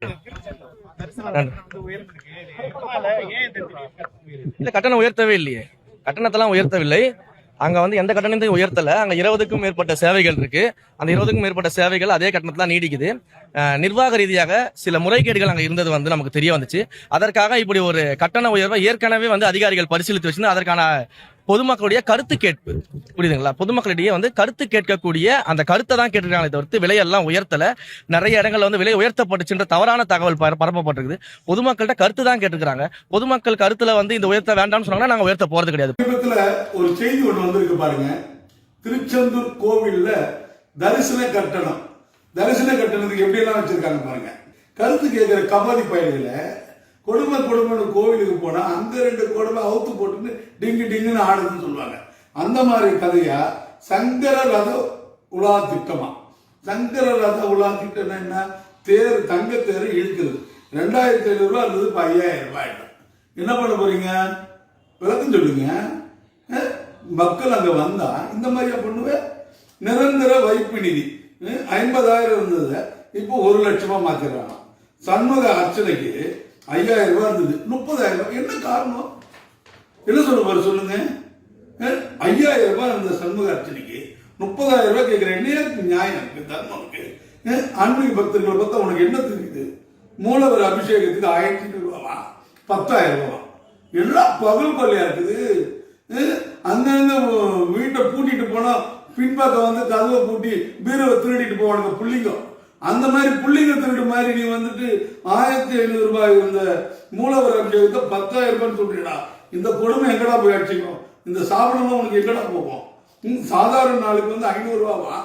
இல்ல கட்டணம் உயர்த்தவே இல்லையே, கட்டணத்தெல்லாம் உயர்த்தவில்லை. அங்க எந்த கட்டணத்தையும் உயர்த்தல. அங்க 20க்கும் மேற்பட்ட சேவைகள் இருக்கு. அந்த 20க்கும் மேற்பட்ட சேவைகள் அதே கட்டணத்துல நீடிக்குது. நிர்வாக ரீதியாக சில முறைகேடுகள் அங்க இருந்தது நமக்கு தெரிய வந்துச்சு. அதற்காக இப்படி ஒரு கட்டண உயர்வை ஏற்கனவே அதிகாரிகள் பரிசீலித்து வச்சு அதற்கான பொதுமக்களுடைய கருத்து கேட்பு, புரியுதுங்களா? பொதுமக்களிடையே கருத்து கேட்கக்கூடிய அந்த கருத்தை தான் கேட்டிருக்காங்களே தவிர்த்து விலையெல்லாம் உயர்த்தல. நிறைய இடங்கள்ல விலை உயர்த்தப்பட்டுச்சுன்ற தவறான தகவல் பரப்பப்பட்டிருக்குது. பொதுமக்கள்கிட்ட கருத்து தான் கேட்டிருக்காங்க. பொதுமக்கள் கருத்துல இந்த உயர்த்த வேண்டாம்னு சொன்னாங்கன்னா நாங்க உயர்த்த போறது கிடையாது. ஒரு செய்தி ஒன்று வந்திருக்கு பாருங்க. திருச்செந்தூர் கோவில்ல தரிசன கட்டணத்துக்கு எப்படி எல்லாம் வச்சிருக்காங்க பாருங்க. கருத்து கேட்கிற கபாதி பயல்களை கொடுமை கோவிலுக்கு போனா அங்க 2 கொடுமை அவுத்து போட்டு டிங்கு டிங்குன்னு ஆடுதுன்னு சொல்லுவாங்க. அந்த மாதிரி கதையா சங்கர ரத உலா திட்டமா? சங்கர ரத உலா திட்டம் என்ன? தேர், தங்க தேர் இழுக்குது. 2500 ரூபாய் இருந்தது, 5000 ரூபாய். என்ன பண்ண போறீங்க? விளக்கம் சொல்லுங்க. மக்கள் அங்க வந்தா இந்த மாதிரியா பண்ணுவேன்? நிரந்தர வைப்பு நிதி 50,000 இருந்தது, இப்போ 1 லட்சமா மாத்திடுறாங்க. சண்முக அர்ச்சனைக்கு 5000 ரூபாய் இருந்தது, 30,000 ரூபாய். என்ன காரணம்? என்ன சொல்ல சொல்லுங்க. 5000 ரூபாய் இருந்த சண்முக அர்ச்சனைக்கு 30,000 ரூபாய் கேட்கிறேன். என்ன நியாயம் இருக்கு? தர்மம் இருக்கு? ஆன்மீக பக்தர்களை பார்த்தா உனக்கு என்ன தெரியுது? மூலவர் அபிஷேகத்துக்கு 1500 ரூபாவா, 10,000 ரூபாவா? எல்லாம் பகல் கொள்ளையா இருக்குது. அங்கங்க வீட்டை பூட்டிட்டு போனா பின்பக்கம் கதவை பூட்டி பீரவை திருடிட்டு போவானுங்க புள்ளிங்க. அந்த மாதிரி புள்ளிங்க திருடு மாதிரி நீ 1500 ரூபாய் இந்த மூலவர் அபிஷேகத்தை 10,000 ரூபாய் சொல்றீடா. இந்த கொடுமை எங்கடா போய் அடிச்சுக்கும்? இந்த சாப்பிடணும் உனக்கு எங்கடா போகும்? சாதாரண நாளுக்கு 500 ரூபாவா,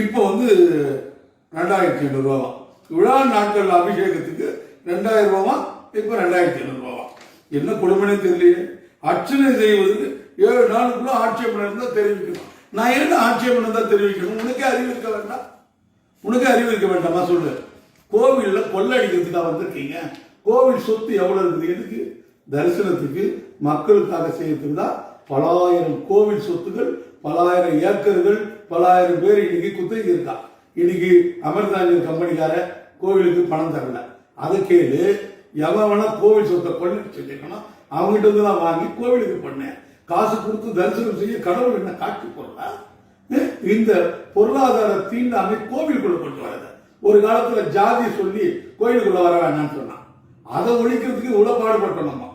இப்போ 2500 ரூபாவா? விழா நாட்கள் அபிஷேகத்துக்கு 2000 ரூபாவா, இப்ப 2500 ரூபாவா? என்ன கொடுமைனே தெரியலையே. அர்ச்சனை செய்வதற்கு 7 நாளுக்குள்ள ஆட்சேபனை இருந்தா தெரிவிக்கணும். நான் என்ன ஆட்சேபனை தான் தெரிவிக்கணும்? உனக்கே அறிவு இருக்க வேண்டாம்? உனக்கு அறிவு இருக்க வேண்டாமா? சொல்லு. கோவில்ல கொள்ளடிக்கிறதுக்காக வந்திருக்கீங்க. கோவில் சொத்து எவ்வளவு இருக்குது? எதுக்கு? தரிசனத்துக்கு, மக்களுக்காக செய்யறதுக்கு தான். பலாயிரம் கோவில் சொத்துகள், பலாயிரம் ஏக்கர்கள், பலாயிரம் பேர் இன்னைக்கு குத்தகை இருக்கா. இன்னைக்கு அமிர்தாஞ்சல் கம்பெனிக்கார கோவிலுக்கு பணம் தரல. அதை கேளு. எவனா கோவில் சொத்தை கொள்ளடிச்சு வச்சிருக்கணும், அவங்ககிட்ட நான் வாங்கி கோவிலுக்கு பண்ணேன். காசு கொடுத்து தரிசனம் செய்ய கடவுள் என்ன காட்சி போடுறா? இந்த பொருளாதார தீண்டாமை கோவிலுக்குள்ள கொண்டு வரது. ஒரு காலத்துல ஜாதி சொல்லி கோயிலுக்குள்ள வர வேண்டாம்னு சொன்னான். அதை ஒழிக்கிறதுக்கு இவ்வளவு பாடுபட்டோம். நம்ம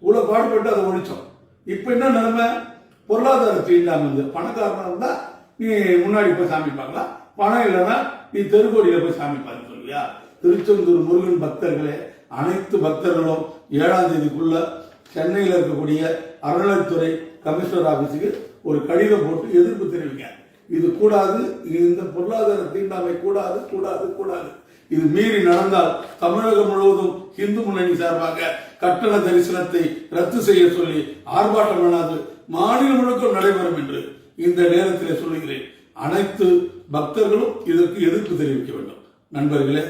இவ்வளவு பாடுபட்டு அதை ஒழிச்சோம். இப்ப என்ன நிலைமை? பொருளாதார தீண்டாமை. பணக்காரனா இருந்தா நீ முன்னாடி போய் சாமி பார்க்கலாம், பணம் இல்லைன்னா நீ தெருக்கோடியில போய் சாமி பார்க்க சொல்லியா? திருச்செந்தூர் முருகன் பக்தர்களே, அனைத்து பக்தர்களும் 7ஆம் தேதிக்குள்ள சென்னையில் இருக்கக்கூடிய அறநிலைத்துறை கமிஷனர் ஆபீஸுக்கு ஒரு கடிதம் போட்டு எதிர்ப்பு தெரிவிங்க. இது கூடாது. இந்த பொருளாதார தீண்டாமை கூடாது கூடாது கூடாது. இது மீறி நடந்தால் தமிழகம் முழுவதும் இந்து முன்னணி சார்பாக கட்டண தரிசனத்தை ரத்து செய்ய சொல்லி ஆர்ப்பாட்டம் பண்ணாது மாநிலம் முழுக்க நடைபெறும் என்று இந்த நேரத்தில் சொல்லுகிறேன். அனைத்து பக்தர்களும் இதற்கு எதிர்ப்பு தெரிவிக்க வேண்டும். நண்பர்களே.